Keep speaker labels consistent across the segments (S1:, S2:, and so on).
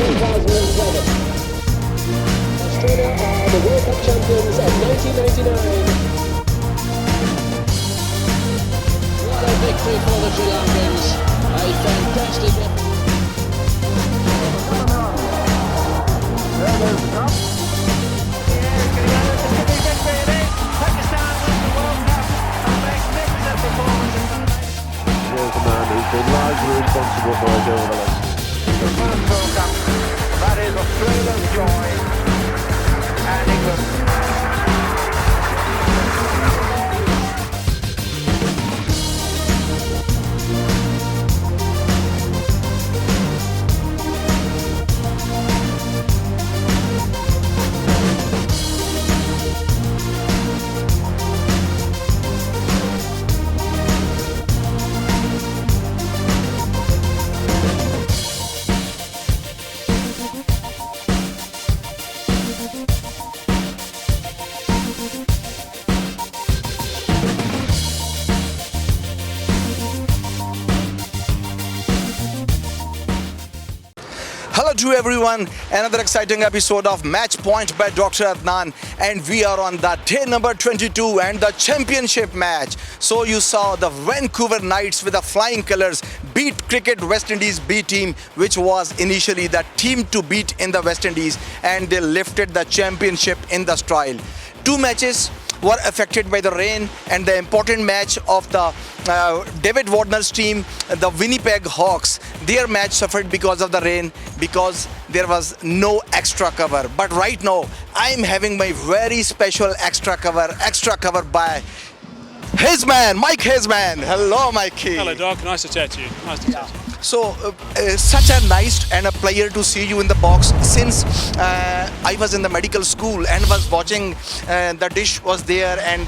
S1: 2007. Australia are the World Cup champions of 1999.
S2: What a victory for the Sri Lankans. A fantastic effort.
S3: Pakistan wins the World Cup. A magnificent performance.
S4: Here's the man who's been largely responsible for us over the last.
S3: The first World Cup. That is Australia's joy. And England.
S5: Hello to everyone, another exciting episode of Match Point by Dr. Adnan, and we are on the day number 22 and the championship match. So you saw the Vancouver Knights with the flying colours beat Cricket West Indies B team, which was initially the team to beat in the West Indies, and they lifted the championship in the style. Two matches were affected by the rain, and the important match of the David Warner's team, the Winnipeg Hawks, their match suffered because of the rain, because there was no extra cover. But right now I'm having my very special extra cover by Haysman, Mike Haysman. Hello, Mikey.
S6: Hello, Doc. Nice to chat to you. Nice to chat to you.
S5: So, such a nice and a pleasure to see you in the box. Since I was in the medical school and was watching, the dish was there, and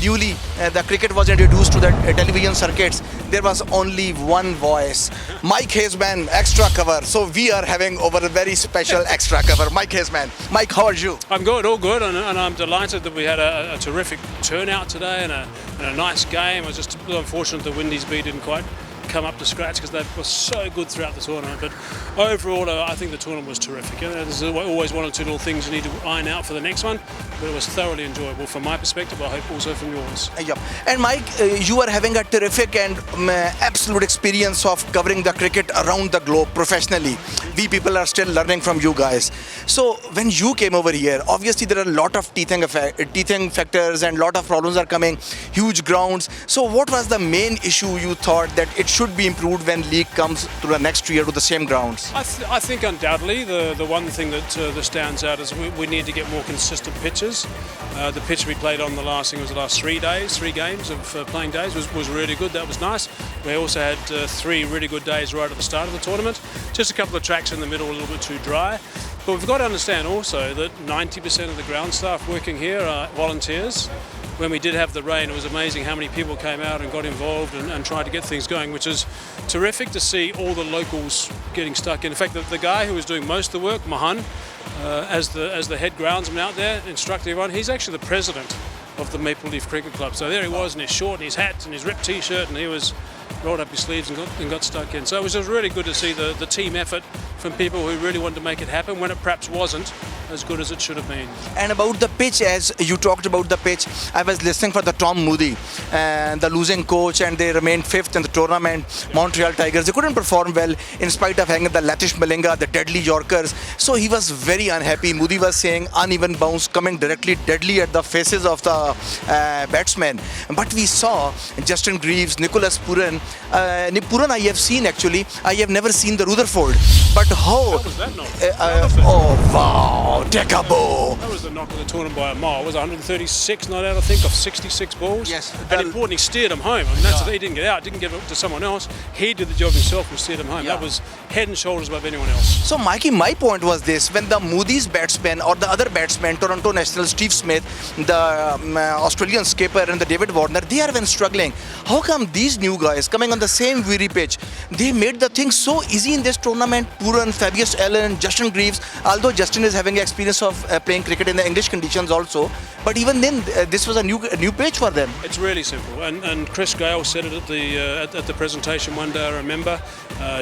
S5: newly the cricket was introduced to the television circuits, there was only one voice, Mike Haysman, extra cover. So we are having over a very special extra cover, Mike Haysman. Mike, how are you?
S6: I'm good, all good, and I'm delighted that we had a terrific turnout today and a nice game. It was just unfortunate the Windies B didn't quite come up to scratch because they were so good throughout the tournament. But overall, I think the tournament was terrific. There's always one or two little things you need to iron out for the next one, but it was thoroughly enjoyable from my perspective. I hope also from yours.
S5: Yeah. And Mike, you are having a terrific and absolute experience of covering the cricket around the globe professionally. We people are still learning from you guys. So when you came over here, obviously there are a lot of teething factors and a lot of problems are coming, huge grounds. So what was the main issue you thought that it should be improved when league comes to the next year to the same grounds?
S6: I think undoubtedly the one thing that stands out is we need to get more consistent pitches. The pitch we played on the last 3 games of playing days was really good. That was nice. We also had 3 really good days right at the start of the tournament. Just a couple of tracks in the middle a little bit too dry. But we've got to understand also that 90% of the ground staff working here are volunteers. When we did have the rain, it was amazing how many people came out and got involved and tried to get things going, which is terrific to see all the locals getting stuck in. In fact, the guy who was doing most of the work, Mahan, as the head groundsman out there, instructing everyone, he's actually the president of the Maple Leaf Cricket Club. So there he was in his short and his hat and his ripped t-shirt, and he was rolled up his sleeves and got stuck in. So it was just really good to see the team effort from people who really wanted to make it happen when it perhaps wasn't as good as it should have been.
S5: And about the pitch, as you talked about the pitch, I was listening for the Tom Moody, the losing coach, and they remained 5th in the tournament. Montreal Tigers, they couldn't perform well in spite of having the Latish Malinga, the deadly Yorkers. So he was very unhappy. Moody was saying uneven bounce coming directly deadly at the faces of the batsmen. But we saw Justin Greaves, Nicholas Pooran. Pooran I have seen actually. I have never seen the Rutherford. But how
S6: was that knock?
S5: Oh wow, Decabo.
S6: That was the knock of the tournament by a mile. It was 136 not out, I think, of 66 balls.
S5: Yes.
S6: And important, he steered him home. I mean, that's he didn't get out, didn't give it to someone else. He did the job himself and steered him home.
S5: Yeah.
S6: That was head and shoulders above anyone else.
S5: So Mikey, my point was this: when the Moody's batsman or the other batsman, Toronto National, Steve Smith, the Australian skipper and the David Warner, they are when struggling. How come these new guys coming on the same weary pitch, they made the thing so easy in this tournament? Pooran, Fabius Allen, Justin Greaves, although Justin is having experience of playing cricket in the English conditions also, but even then this was a new pitch for them.
S6: It's really simple, and Chris Gale said it at the presentation one day, I remember.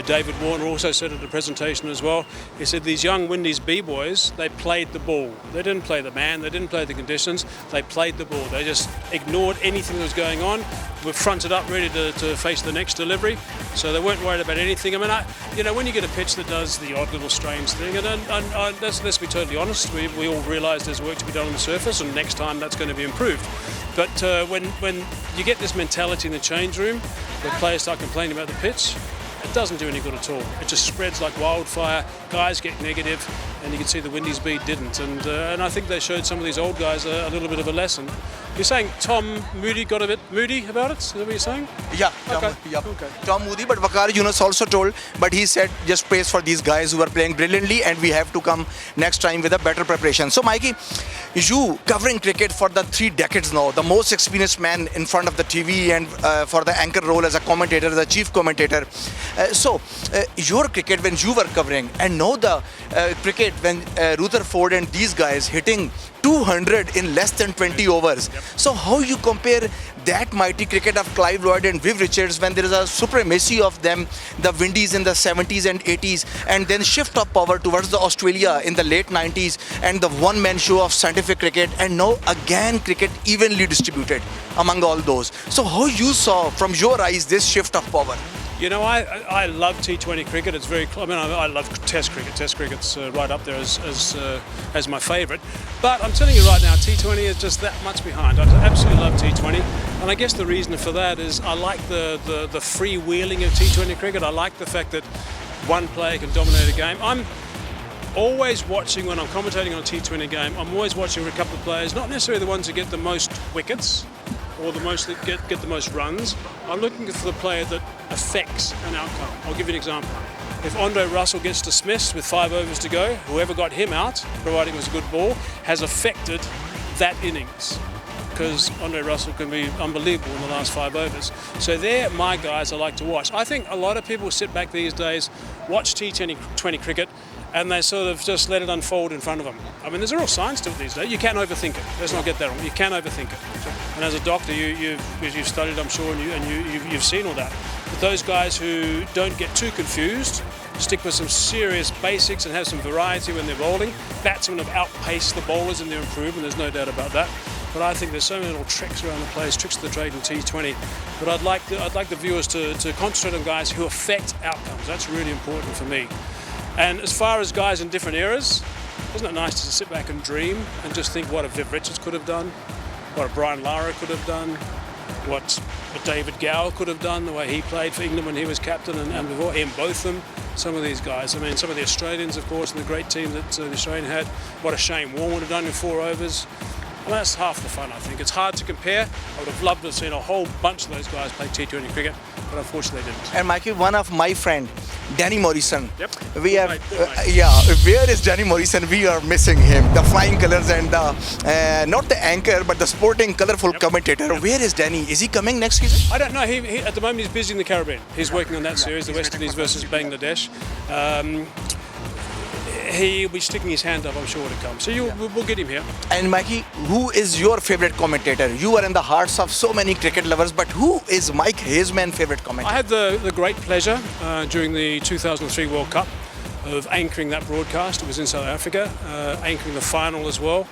S6: David Warner also said at the presentation as well. He said these young Windies B-boys, they played the ball. They didn't play the man, they didn't play the conditions, they played the ball. They just ignored anything that was going on, were fronted up ready to face the next delivery. So they weren't worried about anything. I mean, when you get a pitch that does the odd little strange thing, and let's be totally honest, we all realise there's work to be done on the surface, and next time that's going to be improved. But when you get this mentality in the change room, where players start complaining about the pitch, it doesn't do any good at all. It just spreads like wildfire. Guys get negative, and you can see the Windies B didn't. And I think they showed some of these old guys a little bit of a lesson. You're saying Tom Moody got a bit moody about it? Is that what you're saying?
S5: Yeah, Tom Moody, but Waqar Yunus also told, but he said just praise for these guys who are playing brilliantly, and we have to come next time with a better preparation. So Mikey, you covering cricket for the 3 decades now, the most experienced man in front of the TV and for the anchor role as a commentator, as a chief commentator. So your cricket when you were covering, and now the cricket when Rutherford and these guys hitting 200 in less than 20 overs. Yep. So how you compare that mighty cricket of Clive Lloyd and Viv Richards when there is a supremacy of them, the Windies in the 70s and 80s, and then shift of power towards the Australia in the late 90s, and the one-man show of scientific cricket, and now again cricket evenly distributed among all those. So how you saw from your eyes this shift of power?
S6: You know, I love T20 cricket. It's very. I mean, I love Test cricket. Test cricket's right up there as my favourite. But I'm telling you right now, T20 is just that much behind. I absolutely love T20, and I guess the reason for that is I like the freewheeling of T20 cricket. I like the fact that one player can dominate a game. I'm always watching when I'm commentating on a T20 game. I'm always watching for a couple of players, not necessarily the ones that get the most wickets or the most that get the most runs. I'm looking for the player that affects an outcome. I'll give you an example. If Andre Russell gets dismissed with 5 overs to go, whoever got him out, providing it was a good ball, has affected that innings. Because Andre Russell can be unbelievable in the last 5 overs. So they're my guys I like to watch. I think a lot of people sit back these days, watch T20 cricket, and they sort of just let it unfold in front of them. I mean, there's a real science to it these days. You can't overthink it. Let's not get that wrong. You can overthink it. And as a doctor, you've studied, I'm sure, and you've seen all that. But those guys who don't get too confused, stick with some serious basics and have some variety when they're bowling. Batsmen have outpaced the bowlers in their improvement. There's no doubt about that. But I think there's so many little tricks around the place, tricks of the trade in T20. But I'd like the viewers to concentrate on guys who affect outcomes. That's really important for me. And as far as guys in different eras, isn't it nice to sit back and dream and just think what a Viv Richards could have done, what a Brian Lara could have done, what a David Gower could have done, the way he played for England when he was captain, and before him, Botham, some of these guys. I mean, some of the Australians, of course, and the great team that the Australian had, what a Shane Warne would have done in 4 overs. Well, that's half the fun, I think. It's hard to compare. I would have loved to have seen a whole bunch of those guys play T20 cricket, but unfortunately they didn't.
S5: And Mikey, one of my friend, Danny Morrison.
S6: Yep.
S5: We have,
S6: Mate.
S5: where is Danny Morrison? We are missing him. The flying colours and the, not the anchor, but the sporting colourful commentator. Yep. Where is Danny? Is he coming next season?
S6: I don't know. He at the moment he's busy in the Caribbean. He's working on that series, the West Indies versus Bangladesh. He'll be sticking his hand up, I'm sure, when it comes. So we'll get him here.
S5: And Mikey, who is your favourite commentator? You are in the hearts of so many cricket lovers, but who is Mike Haysman's favourite commentator?
S6: I had the great pleasure during the 2003 World Cup of anchoring that broadcast. It was in South Africa, anchoring the final as well.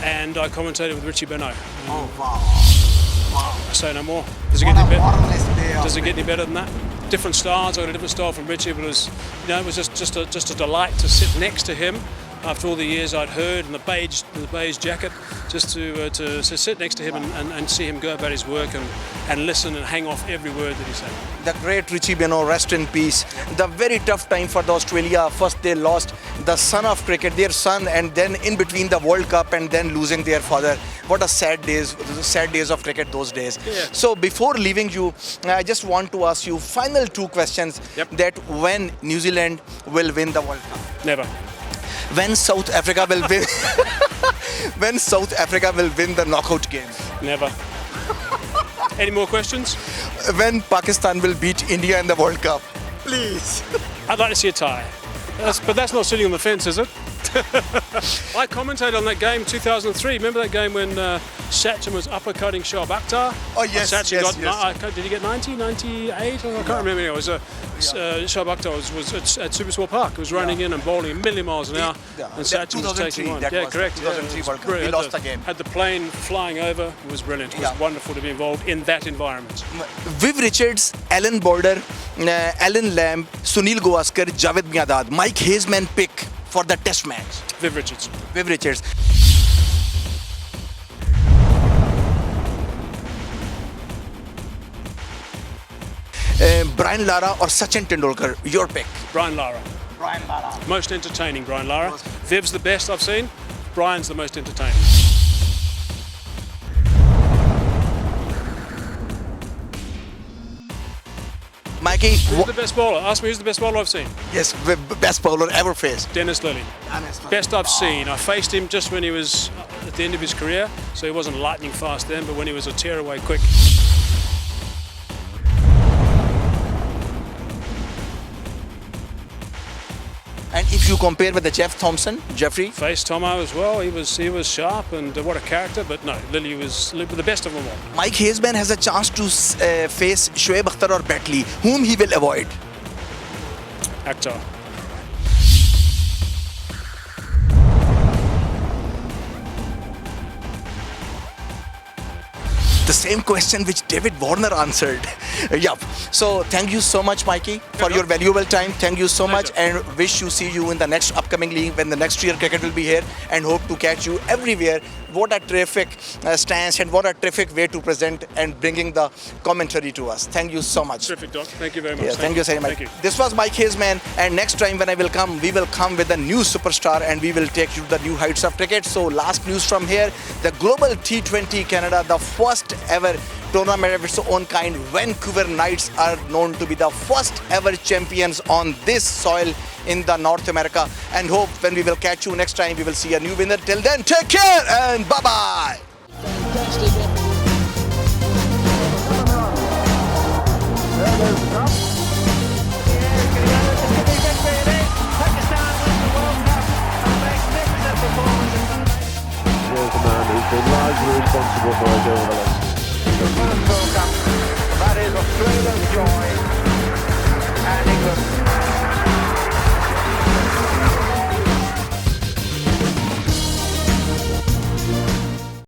S6: And I commentated with Richie Benaud.
S5: Oh, wow.
S6: I say no more. Does it get any better than that? Different styles. I got a different style from Richie, but it was just a delight to sit next to him after all the years I'd heard in the beige jacket, just to sit next to him and see him go about his work and listen and hang off every word that he said.
S5: The great Richie Benaud, rest in peace. The very tough time for the Australia. First they lost the son of cricket, their son, and then in between the World Cup and then losing their father. What a sad days of cricket those days.
S6: Yeah.
S5: So before leaving you, I just want to ask you final 2 questions.
S6: Yep.
S5: That when New Zealand will win the World Cup?
S6: Never.
S5: When South Africa will win when South Africa will win the knockout game?
S6: Never. Any more questions?
S5: When Pakistan will beat India in the World Cup? Please.
S6: I'd like to see a tie. But that's not sitting on the fence, is it? I commentated on that game 2003. Remember that game when Sachin was uppercutting Shoaib Akhtar?
S5: Oh, yes,
S6: Sachin
S5: yes,
S6: got, did he get 90, 98? I can't remember. Anyway, it was Shoaib Akhtar was at Super Sport Park. He was running in and bowling a million miles an hour, and Sachin was taking one.
S5: That
S6: Yeah,
S5: was
S6: correct.
S5: 2003 World Cup. We
S6: Had
S5: lost
S6: the,
S5: the game.
S6: Had the plane flying over. It was brilliant. It was wonderful to be involved in that environment.
S5: Viv Richards, Alan Border, Alan Lamb, Sunil Gavaskar, Javed Miandad, Mike Haysman pick for the test match.
S6: Viv Richards.
S5: Viv Richards. Brian Lara or Sachin Tendulkar, your pick.
S6: Brian Lara.
S5: Brian Lara.
S6: Most entertaining, Brian Lara. Viv's the best I've seen. Brian's the most entertaining.
S5: Mikey,
S6: Who's the best bowler? Ask me who's the best bowler I've seen.
S5: yes, best bowler ever faced.
S6: Dennis Lilly. Best I've seen. I faced him just when he was at the end of his career, so he wasn't lightning fast then, but when he was a tearaway quick.
S5: And if you compare with the Jeffrey,
S6: Faced Tomo as well. He was sharp and what a character, but no, Lilly was the best of them all.
S5: Mike Haysman has a chance to face Shoaib Akhtar or Batley, whom he will avoid.
S6: Akhtar.
S5: The same question which David Warner answered. Yup. So thank you so much, Mikey, for your valuable time. Thank you so much, and wish to see you in the next upcoming league when the next year cricket will be here, and hope to catch you everywhere. What a terrific stance and what a terrific way to present and bringing the commentary to us. Thank you so much.
S6: Terrific, Doc. Thank you very much.
S5: Yeah, thank you, Mike.
S6: Thank you.
S5: This was Mike Haysman, and next time when I will come, we will come with a new superstar and we will take you to the new heights of cricket. So last news from here, the Global T20 Canada, the first ever tournament of its own kind. Vancouver Knights are known to be the first ever champions on this soil in the North America, and hope when we will catch you next time, we will see a new winner. Till then, take care and bye-bye.
S2: Fantastic effort.
S4: Here's the man who's been largely responsible for us over the last